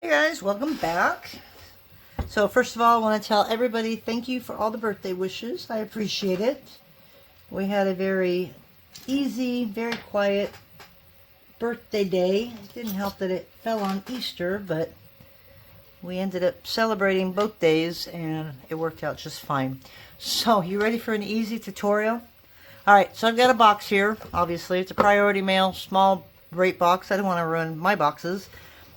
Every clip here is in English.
Hey guys, welcome back. So first of all, I want to tell everybody thank you for all the birthday wishes. I appreciate it. We had a very easy, very quiet birthday day. It didn't help that it fell on Easter, but we ended up celebrating both days and it worked out just fine. So, you ready for an easy tutorial? Alright, so I've got a box here. Obviously, it's a Priority Mail small rate box. I don't want to ruin my boxes.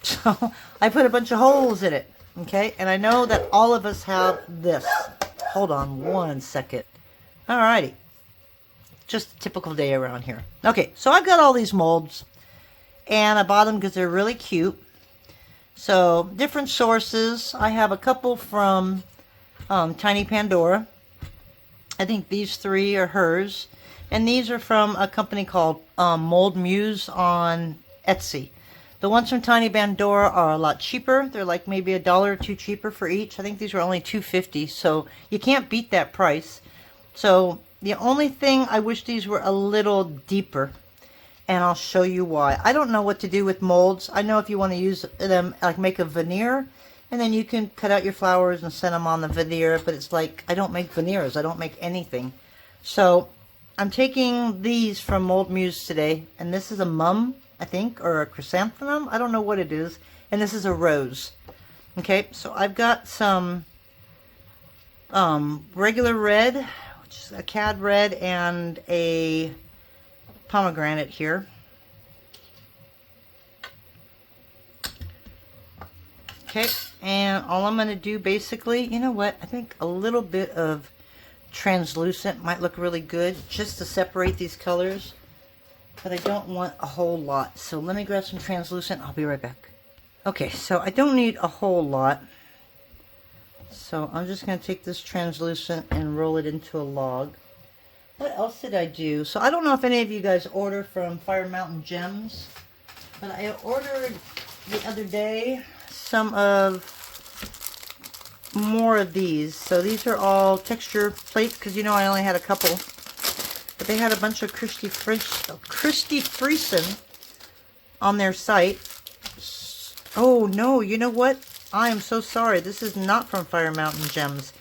So I put a bunch of holes in it, okay? And I know that all of us have this. Hold on one second. Alrighty. Just a typical day around here. Okay, so I've got all these molds, and I bought them because they're really cute. So, different sources. I have a couple from Tiny Pandora. I think these three are hers. And these are from a company called Mold Muse on Etsy. The ones from Tiny Pandora are a lot cheaper. They're like maybe $1 or $2 cheaper for each. I think these were only $2.50, so you can't beat that price. So the only thing, I wish these were a little deeper, and I'll show you why. I don't know what to do with molds. I know if you want to use them, like make a veneer, and then you can cut out your flowers and send them on the veneer, but it's like, I don't make veneers. I don't make anything. So I'm taking these from Mold Muse today, and this is a mum, I think, or a chrysanthemum. I don't know what it is. And this is a rose. Okay, so I've got some regular red, which is a cad red, and a pomegranate here. Okay, and all I'm going to do basically, you know what, I think a little bit of translucent might look really good just to separate these colors. But I don't want a whole lot. So let me grab some translucent. I'll be right back. Okay, so I don't need a whole lot. So I'm just going to take this translucent and roll it into a log. What else did I do? So I don't know if any of you guys order from Fire Mountain Gems. But I ordered the other day some of more of these. So these are all texture plates because you know I only had a couple. But they had a bunch of Christy Friesen on their site. Oh no, you know what? I am so sorry. This is not from Fire Mountain Gems.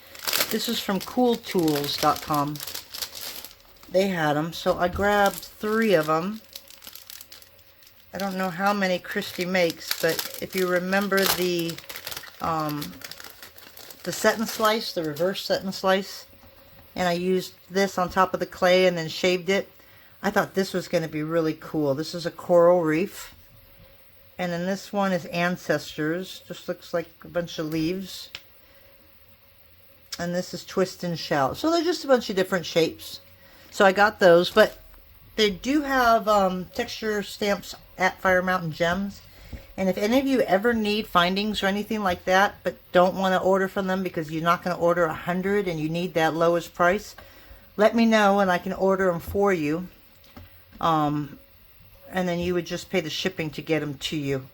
This is from CoolTools.com. They had them, so I grabbed 3 of them. I don't know how many Christy makes, but if you remember the set and slice, the reverse set and slice, and I used this on top of the clay and then shaved it. I thought this was going to be really cool. This is a coral reef. And then this one is Ancestors. Just looks like a bunch of leaves. And this is Twist and Shout. So they're just a bunch of different shapes. So I got those. But they do have texture stamps at Fire Mountain Gems. And if any of you ever need findings or anything like that, but don't want to order from them because you're not going to order 100 and you need that lowest price, let me know and I can order them for you. And then you would just pay the shipping to get them to you.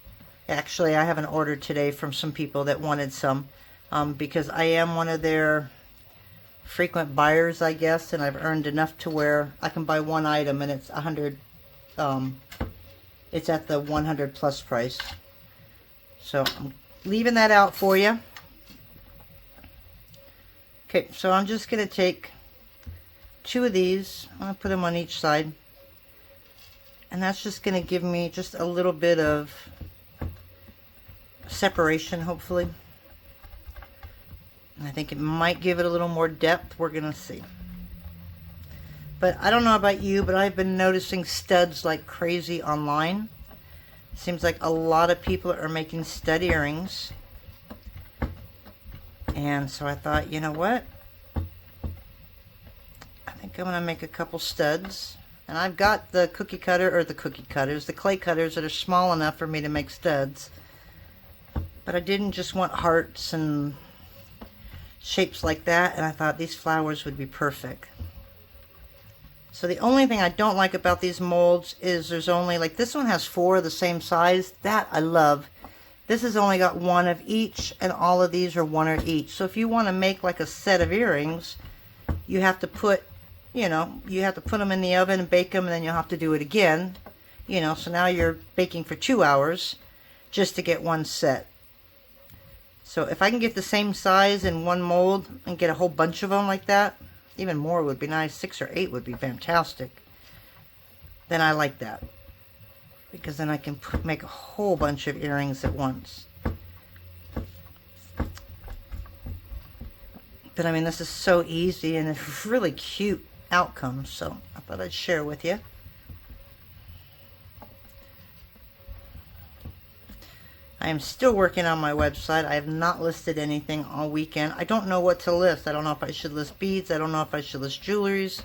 Actually, I have an order today from some people that wanted some because I am one of their frequent buyers, I guess, and I've earned enough to where I can buy one item and it's 100. It's at the 100 plus price. So I'm leaving that out for you. Okay, so I'm just going to take 2 of these. I'm going to put them on each side. And that's just going to give me just a little bit of separation, hopefully. And I think it might give it a little more depth. We're going to see. But I don't know about you, but I've been noticing studs like crazy online. Seems like a lot of people are making stud earrings. And so I thought, you know what? I think I'm going to make a couple studs. And I've got the the clay cutters that are small enough for me to make studs. But I didn't just want hearts and shapes like that. And I thought these flowers would be perfect. So the only thing I don't like about these molds is there's only, like this one has 4 of the same size. That I love. This has only got 1 of each, and all of these are 1 of each. So if you want to make like a set of earrings, you have to put, you know, you have to put them in the oven and bake them, and then you'll have to do it again. You know, so now you're baking for 2 hours just to get one set. So if I can get the same size in one mold and get a whole bunch of them like that, even more would be nice. 6 or 8 would be fantastic. Then I like that, because then I can make a whole bunch of earrings at once. But I mean, this is so easy and it's really cute outcomes, so I thought I'd share with you. I am still working on my website. I have not listed anything all weekend. I don't know what to list. I don't know if I should list beads. I don't know if I should list jewelries.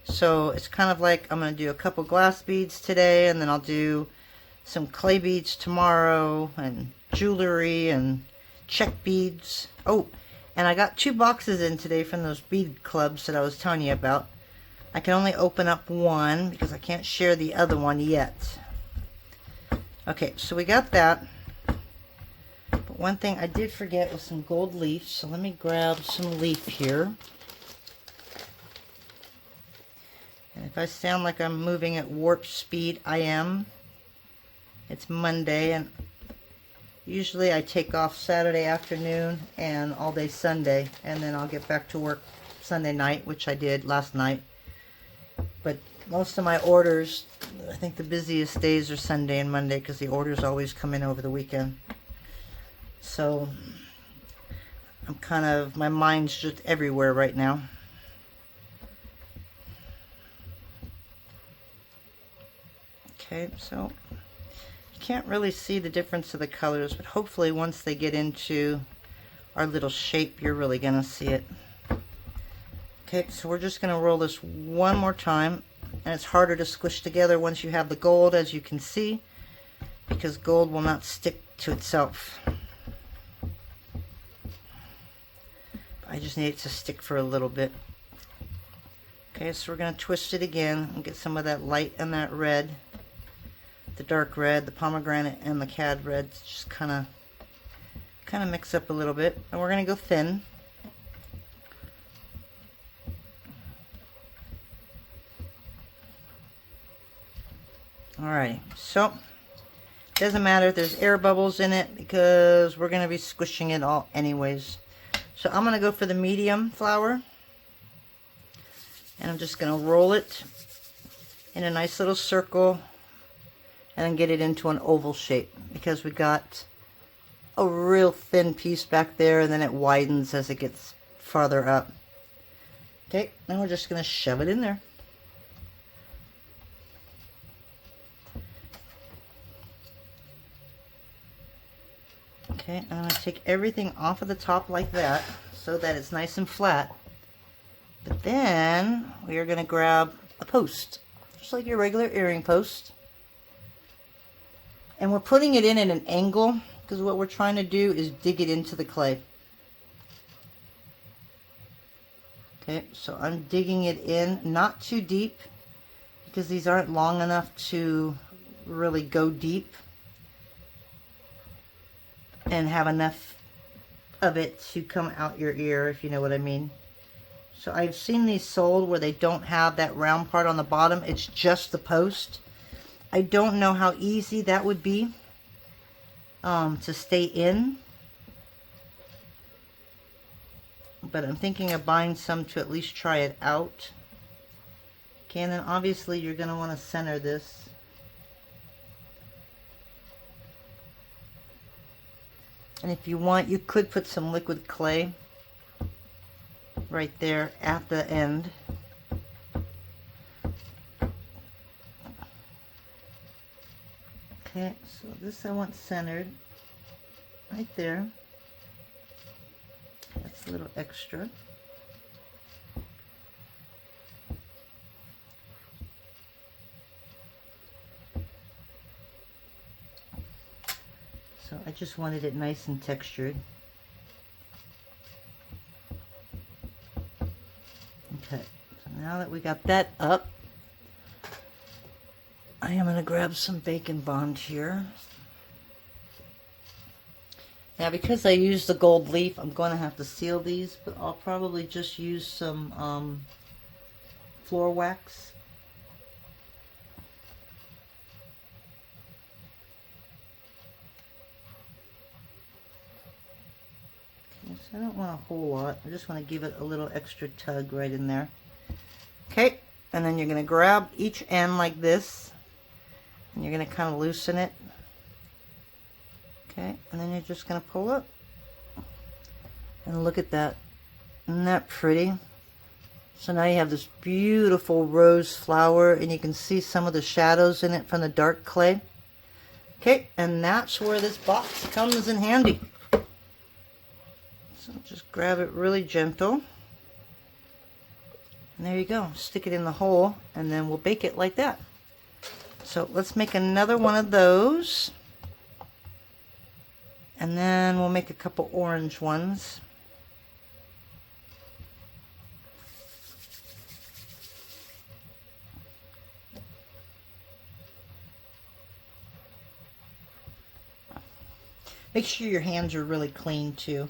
So it's kind of like I'm going to do a couple glass beads today, and then I'll do some clay beads tomorrow, and jewelry and check beads. Oh, and I got 2 boxes in today from those bead clubs that I was telling you about. I can only open up one because I can't share the other one yet. Okay, so we got that. But one thing I did forget was some gold leaf, so let me grab some leaf here. And if I sound like I'm moving at warp speed, I am. It's Monday, and usually I take off Saturday afternoon and all day Sunday, and then I'll get back to work Sunday night, which I did last night. But most of my orders, I think the busiest days are Sunday and Monday, because the orders always come in over the weekend. So I'm kind of, my mind's just everywhere right now. Okay, so you can't really see the difference of the colors, but hopefully once they get into our little shape, you're really going to see it. Okay, so we're just going to roll this one more time, and it's harder to squish together once you have the gold, as you can see, because gold will not stick to itself. I just need it to stick for a little bit. Okay, so we're going to twist it again and get some of that light and that red, the dark red, the pomegranate, and the cad red. Just kind of mix up a little bit, and we're going to go thin. Alright, so it doesn't matter if there's air bubbles in it, because we're going to be squishing it all anyways. So I'm going to go for the medium flour, and I'm just going to roll it in a nice little circle and then get it into an oval shape, because we got a real thin piece back there, and then it widens as it gets farther up. Okay, then we're just going to shove it in there. Okay, I'm going to take everything off of the top like that, so that it's nice and flat. But then we are going to grab a post, just like your regular earring post. And we're putting it in at an angle, because what we're trying to do is dig it into the clay. Okay, so I'm digging it in, not too deep, because these aren't long enough to really go deep and have enough of it to come out your ear, if you know what I mean. So I've seen these sold where they don't have that round part on the bottom, it's just the post. I don't know how easy that would be to stay in, but I'm thinking of buying some to at least try it out. Okay, and then obviously you're going to want to center this. And if you want, you could put some liquid clay right there at the end. Okay, so this I want centered right there. That's a little extra. So I just wanted it nice and textured. Okay, so now that we got that up, I am going to grab some Bacon Bond here. Now because I used the gold leaf, I'm going to have to seal these, but I'll probably just use some floor wax. So I don't want a whole lot. I just want to give it a little extra tug right in there. Okay, and then you're going to grab each end like this, and you're going to kind of loosen it. Okay, and then you're just going to pull up. And look at that. Isn't that pretty? So now you have this beautiful rose flower, and you can see some of the shadows in it from the dark clay. Okay, and that's where this box comes in handy. So just grab it really gentle. And there you go. Stick it in the hole, and then we'll bake it like that. So let's make another one of those. And then we'll make a couple orange ones. Make sure your hands are really clean too.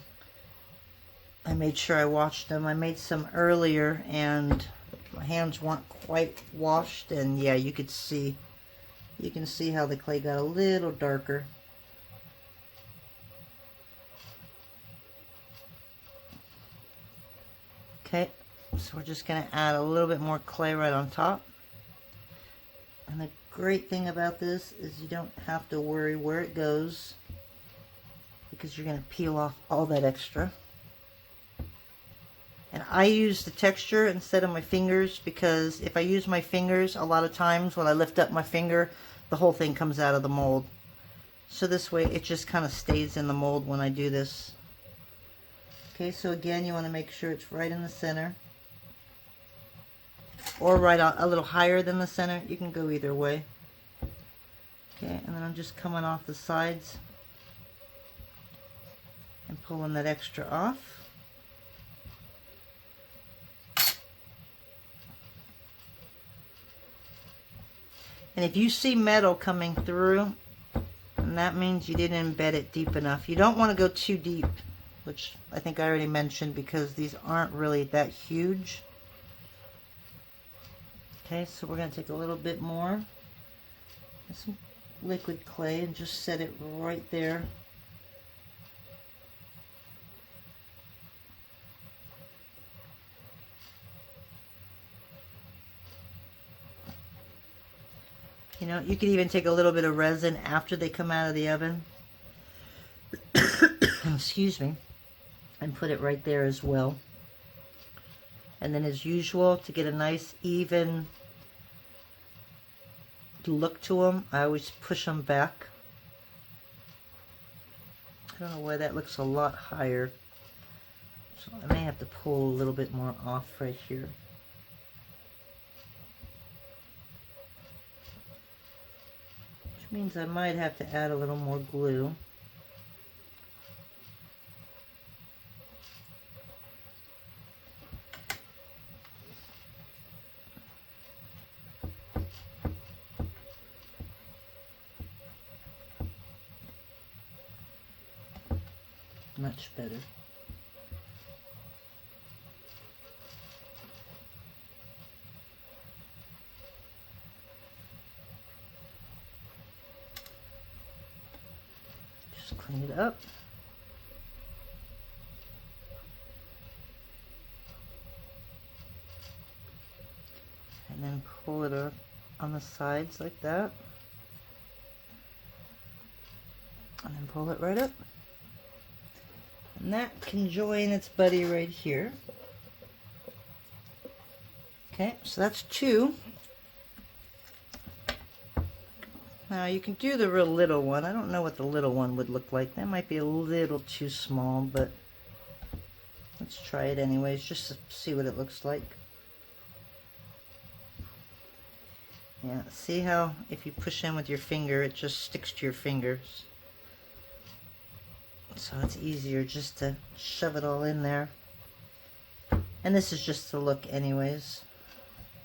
I made sure I washed them. I made some earlier and my hands weren't quite washed, and yeah, you can see how the clay got a little darker. Okay, so we're just going to add a little bit more clay right on top. And the great thing about this is you don't have to worry where it goes, because you're going to peel off all that extra. And I use the texture instead of my fingers, because if I use my fingers, a lot of times when I lift up my finger, the whole thing comes out of the mold. So this way it just kind of stays in the mold when I do this. Okay, so again, you want to make sure it's right in the center, or right a little higher than the center. You can go either way. Okay, and then I'm just coming off the sides and pulling that extra off. And if you see metal coming through, and that means you didn't embed it deep enough. You don't want to go too deep, which I think I already mentioned, because these aren't really that huge. Okay, so we're going to take a little bit more, some liquid clay, and just set it right there. You know, you could even take a little bit of resin after they come out of the oven. Excuse me. And put it right there as well. And then, as usual, to get a nice even look to them, I always push them back. I don't know why that looks a lot higher. So I may have to pull a little bit more off right here. Which means I might have to add a little more glue. Much better. Just clean it up. And then pull it up on the sides like that. And then pull it right up. And that can join its buddy right here. Okay, so that's two. Now you can do the real little one. I don't know what the little one would look like. That might be a little too small, but let's try it anyways, just to see what it looks like. Yeah, see how if you push in with your finger, it just sticks to your fingers. So it's easier just to shove it all in there. And this is just to look anyways,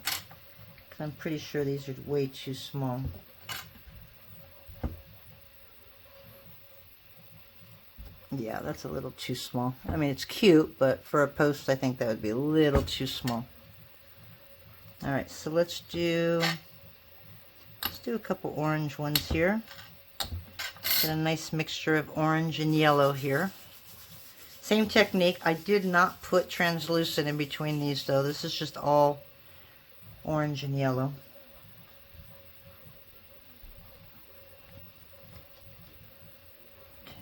because I'm pretty sure these are way too small. Yeah, that's a little too small. I mean, it's cute, but for a post, I think that would be a little too small. Alright, so let's do a couple orange ones here. Get a nice mixture of orange and yellow here. Same technique. I did not put translucent in between these though. This is just all orange and yellow.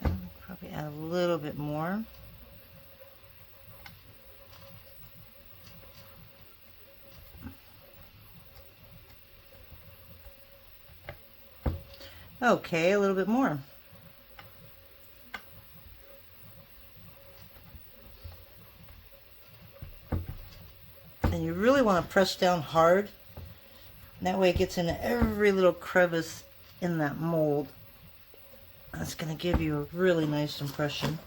Okay, probably add a little bit more. Okay, a little bit more. And you really want to press down hard. That way it gets into every little crevice in that mold. That's going to give you a really nice impression.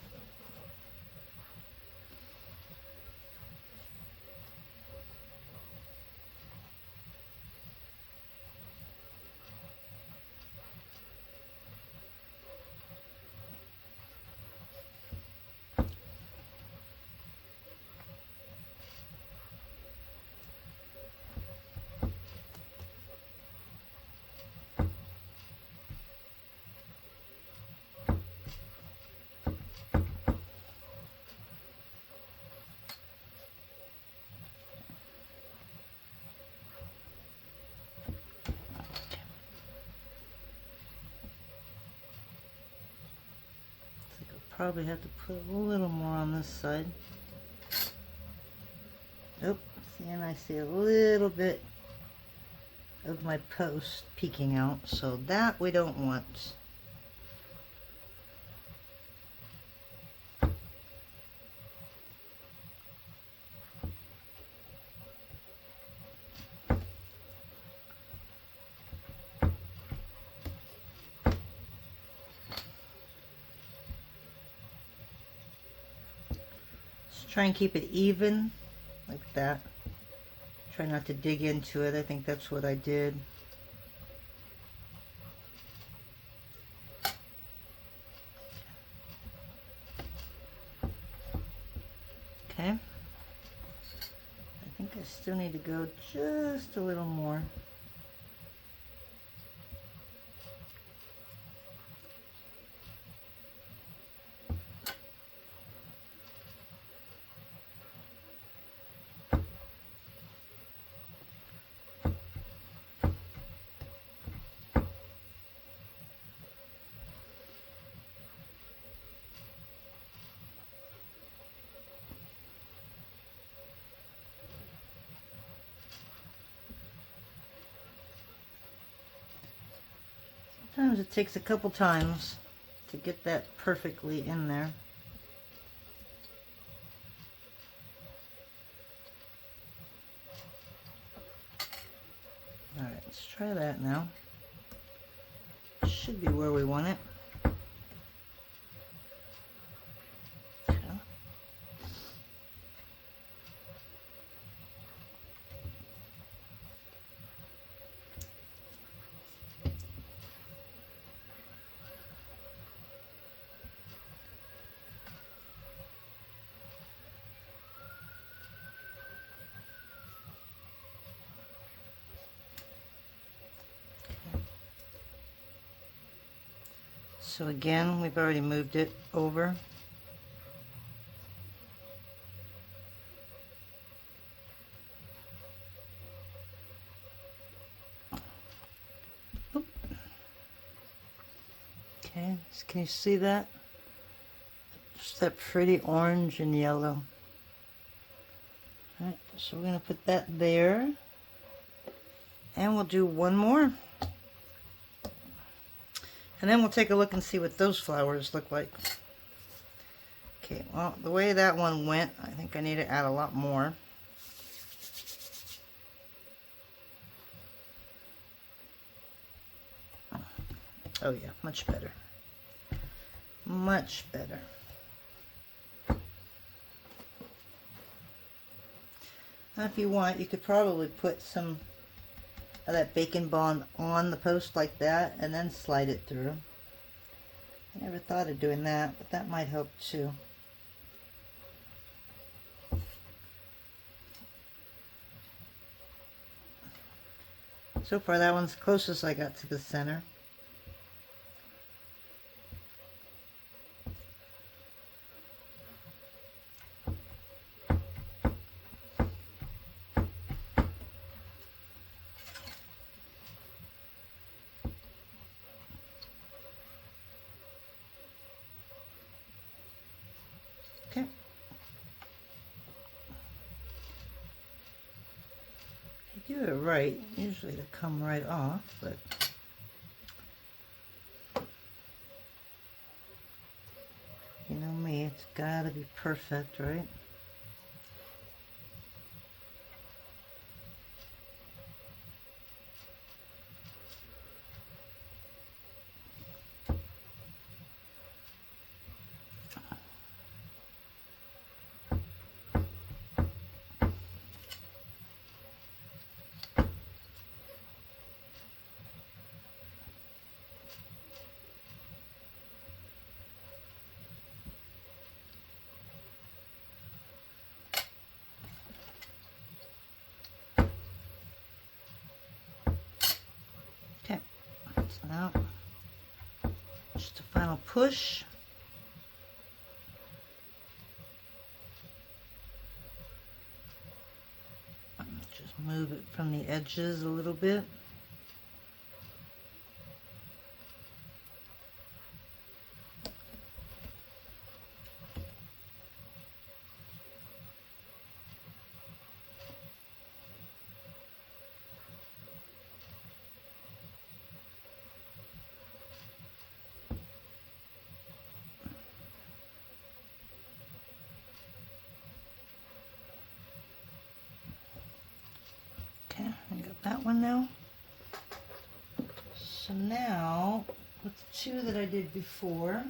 Probably have to put a little more on this side. Oh, see, and I see a little bit of my post peeking out, so that we don't want. Try and keep it even, like that. Try not to dig into it. I think that's what I did. Okay. I think I still need to go just a little more. Sometimes it takes a couple times to get that perfectly in there. Alright, let's try that now. Should be where we want it. Okay. So again, we've already moved it over. Oop. Okay, can you see that? Just that pretty orange and yellow. All right, so we're going to put that there. And we'll do one more. And then we'll take a look and see what those flowers look like. Okay, well, the way that one went, I think I need to add a lot more. Oh yeah, much better. Much better. Now if you want, you could probably put some of that bacon bond on the post like that and then slide it through. I never thought of doing that, but that might help too. So far that one's closest I got to the center. do it right, usually they come right off, but you know me, it's gotta be perfect, right? Okay, so now just a final push. Just move it from the edges a little bit. Okay, I got that one now. So now, with the two that I did before,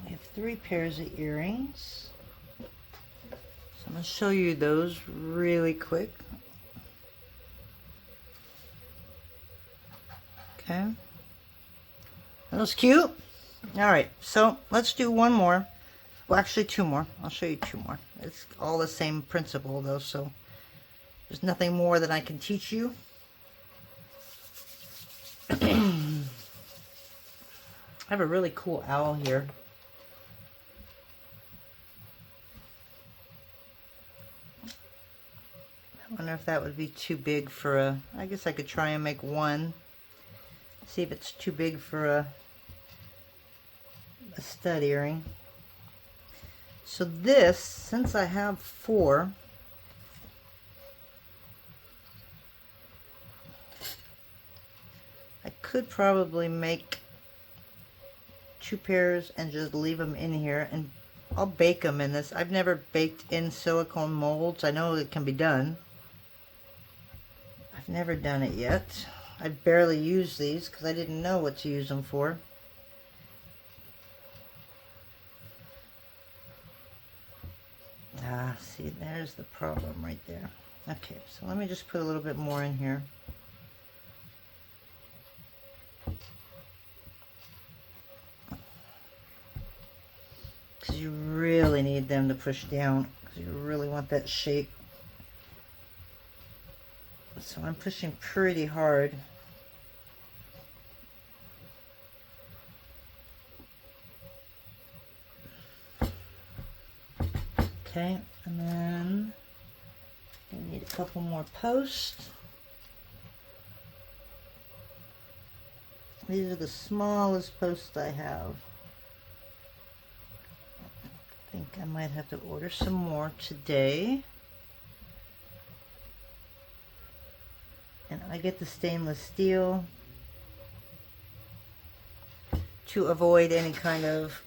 we have 3 pairs of earrings. So I'm going to show you those really quick. Okay. That was cute. Alright, so let's do one more. Well, actually 2 more. I'll show you 2 more. It's all the same principle though, so there's nothing more that I can teach you. I have a really cool owl here. I wonder if that would be too big for a... I guess I could try and make one. See if it's too big for a stud earring. So this, since I have 4, I could probably make 2 pairs and just leave them in here, and I'll bake them in this. I've never baked in silicone molds. I know it can be done. I've never done it yet. I barely use these because I didn't know what to use them for. Ah, see, there's the problem right there. Okay, so let me just put a little bit more in here. Because you really need them to push down, because you really want that shape. So I'm pushing pretty hard. Okay, and then I need a couple more posts. These are the smallest posts I have. I think I might have to order some more today. And I get the stainless steel to avoid any kind of,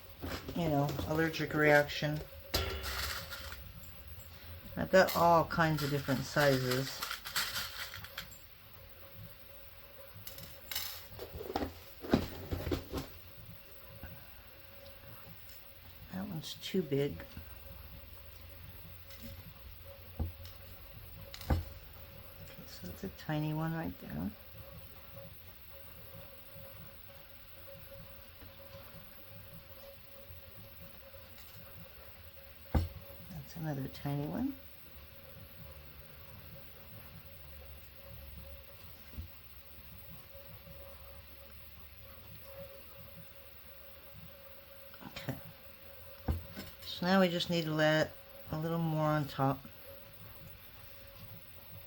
you know, allergic reaction. I've got all kinds of different sizes. That one's too big. Okay, so that's a tiny one right there. That's another tiny one. Okay. So now we just need to let a little more on top.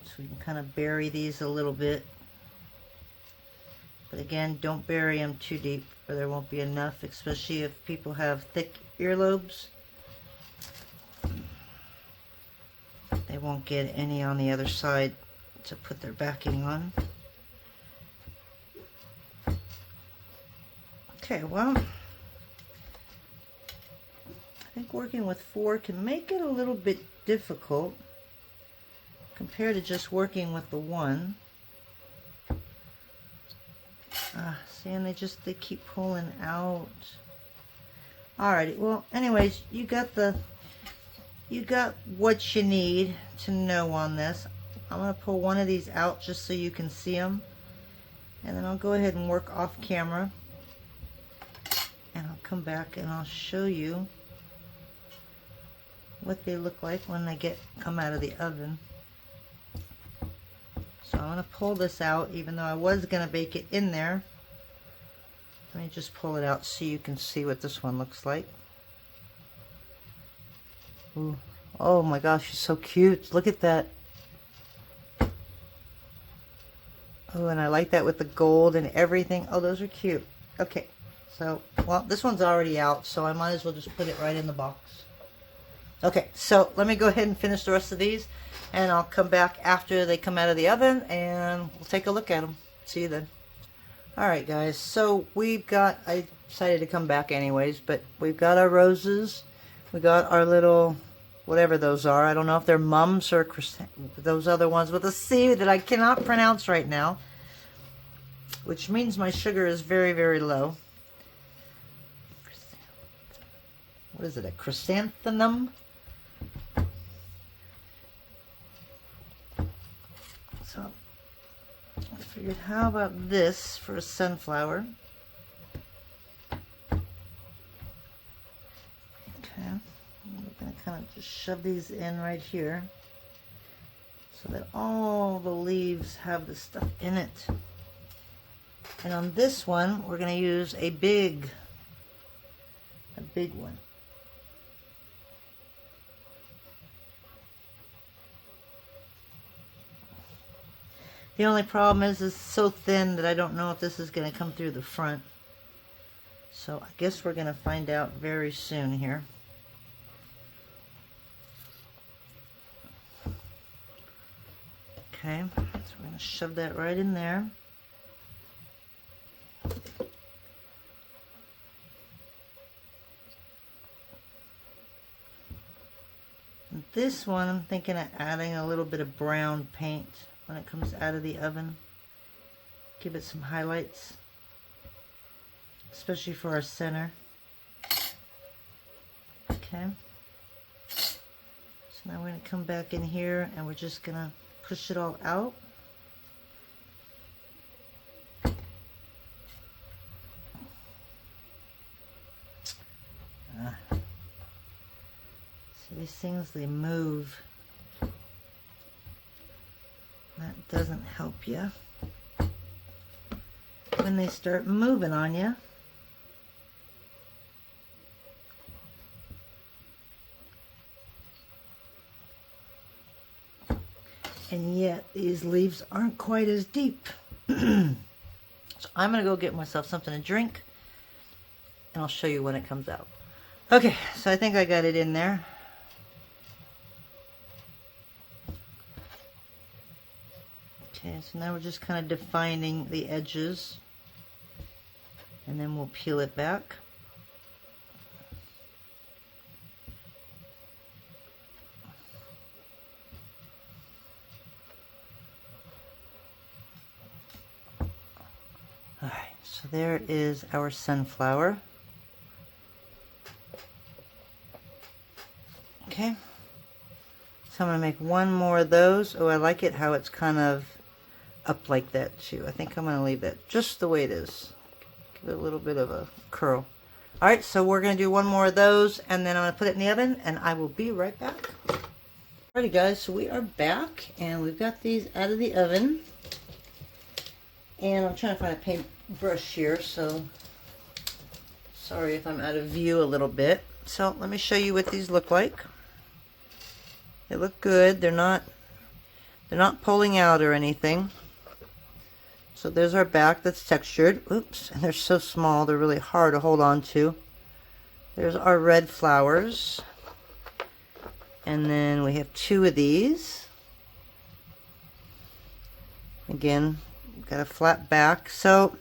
So we can kind of bury these a little bit. But again, don't bury them too deep or there won't be enough, especially if people have thick earlobes. Okay, won't get any on the other side to put their backing on. Okay, well, I think working with 4 can make it a little bit difficult compared to just working with the 1. See, and they keep pulling out. Alrighty, well, anyways, you got what you need to know on this. I'm going to pull one of these out just so you can see them. And then I'll go ahead and work off camera. And I'll come back and I'll show you what they look like when they come out of the oven. So I'm going to pull this out, even though I was going to bake it in there. Let me just pull it out so you can see what this one looks like. Ooh. Oh my gosh, she's so cute. Look at that. Oh, and I like that with the gold and everything. Oh, those are cute. Okay, so, well, this one's already out, so I might as well just put it right in the box. Okay, so let me go ahead and finish the rest of these, and I'll come back after they come out of the oven, and we'll take a look at them. See you then. Alright guys, so I decided to come back anyways, but we've got our roses, we got our little, whatever those are, I don't know if they're mums or those other ones with a C that I cannot pronounce right now, which means my sugar is very, very low. What is it, a chrysanthemum? So, I figured, how about this for a sunflower? Okay, I'm going to kind of just shove these in right here so that all the leaves have the stuff in it. And on this one, we're going to use a big one. The only problem is it's so thin that I don't know if this is going to come through the front. So I guess we're going to find out very soon here. Okay, so we're going to shove that right in there. And this one, I'm thinking of adding a little bit of brown paint when it comes out of the oven. Give it some highlights, especially for our center. Okay. So now we're going to come back in here and we're just going to push it all out. See, these things, they move. That doesn't help you when they start moving on you. And yet these leaves aren't quite as deep. So I'm going to go get myself something to drink and I'll show you when it comes out. Okay, so I think I got it in there. Okay, so now we're just kind of defining the edges, and then we'll peel it back. Alright, so there is our sunflower. Okay, so I'm going to make one more of those. Oh, I like it how it's kind of up like that too. I think I'm going to leave that just the way it is. Give it a little bit of a curl. Alright, so we're going to do one more of those and then I'm going to put it in the oven and I will be right back. Alrighty guys, so we are back and we've got these out of the oven. And I'm trying to find a paintbrush here, so sorry if I'm out of view a little bit. So let me show you what these look like. They look good. They're not pulling out or anything. So there's our back that's textured. Oops, and they're so small, they're really hard to hold on to. There's our red flowers. And then we have 2 of these. Again, got a flat back. So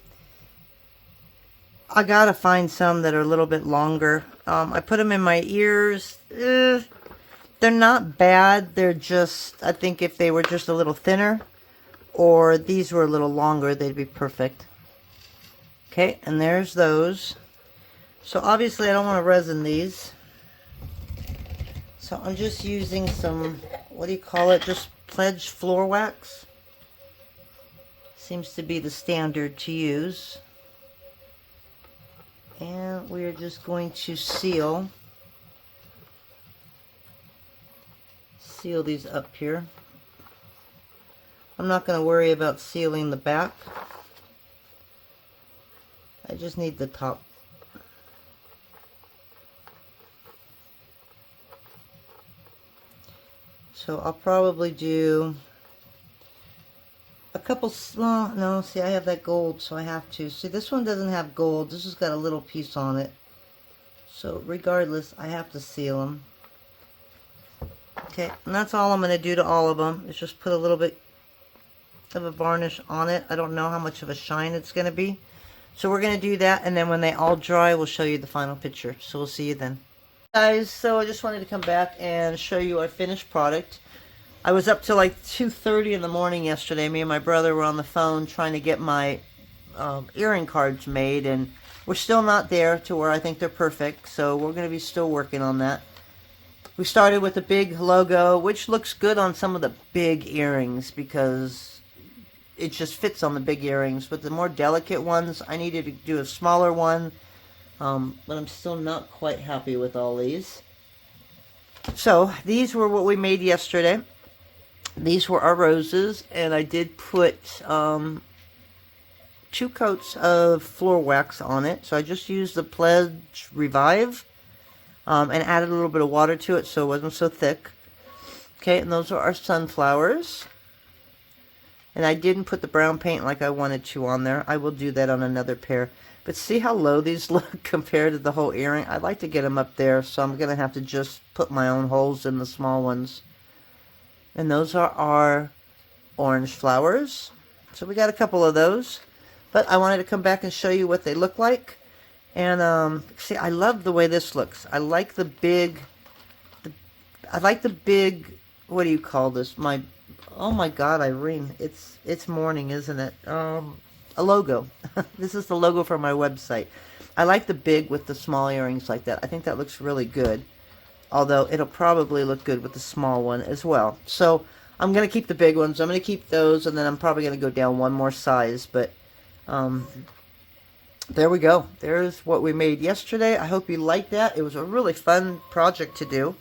I gotta find some that are a little bit longer. I put them in my ears. They're not bad. They're just, I think if they were just a little thinner or these were a little longer, they'd be perfect. Okay, and there's those. So obviously I don't want to resin these. So I'm just using some, what do you call it? Just Pledge floor wax. Seems to be the standard to use. And we're just going to seal these up here. I'm not going to worry about sealing the back. I just need the top. So I'll probably do a couple, no, see I have that gold, so I have to. See, this one doesn't have gold. This has got a little piece on it. So regardless, I have to seal them. Okay, and that's all I'm going to do to all of them, is just put a little bit of a varnish on it. I don't know how much of a shine it's going to be. So we're going to do that, and then when they all dry, we'll show you the final picture. So we'll see you then. Guys, so I just wanted to come back and show you our finished product. I was up till like 2:30 in the morning yesterday. Me and my brother were on the phone trying to get my earring cards made, and we're still not there to where I think they're perfect, so we're going to be still working on that. We started with the big logo, which looks good on some of the big earrings because it just fits on the big earrings, but the more delicate ones, I needed to do a smaller one. But I'm still not quite happy with all these. So these were what we made yesterday. These were our roses, and I did put 2 coats of floor wax on it. So I just used the Pledge Revive and added a little bit of water to it so it wasn't so thick. Okay, and those are our sunflowers. And I didn't put the brown paint like I wanted to on there. I will do that on another pair. But see how low these look compared to the whole earring? I'd like to get them up there, so I'm going to have to just put my own holes in the small ones. And those are our orange flowers. So we got a couple of those. But I wanted to come back and show you what they look like. And see, I love the way this looks. I like the big, what do you call this? Oh my God, Irene, it's morning, isn't it? A logo. This is the logo for my website. I like the big with the small earrings like that. I think that looks really good. Although it'll probably look good with the small one as well. So I'm going to keep the big ones. I'm going to keep those, and then I'm probably going to go down one more size. But there we go. There's what we made yesterday. I hope you liked that. It was a really fun project to do.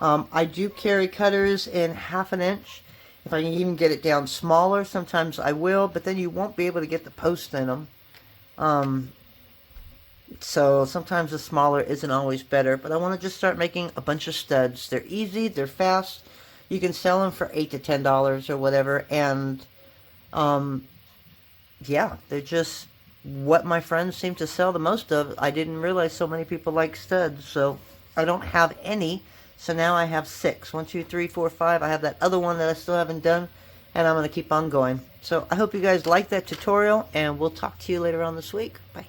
I do carry cutters in 1/2 inch. If I can even get it down smaller, sometimes I will, but then you won't be able to get the post in them. So sometimes the smaller isn't always better, but I want to just start making a bunch of studs. They're easy, they're fast. You can sell them for $8 to $10 or whatever, and yeah, they're just what my friends seem to sell the most of. I didn't realize so many people like studs, so I don't have any. So now I have 6. 1, 2, 3, 4, 5. I have that other one that I still haven't done, and I'm going to keep on going. So I hope you guys like that tutorial, and we'll talk to you later on this week. Bye.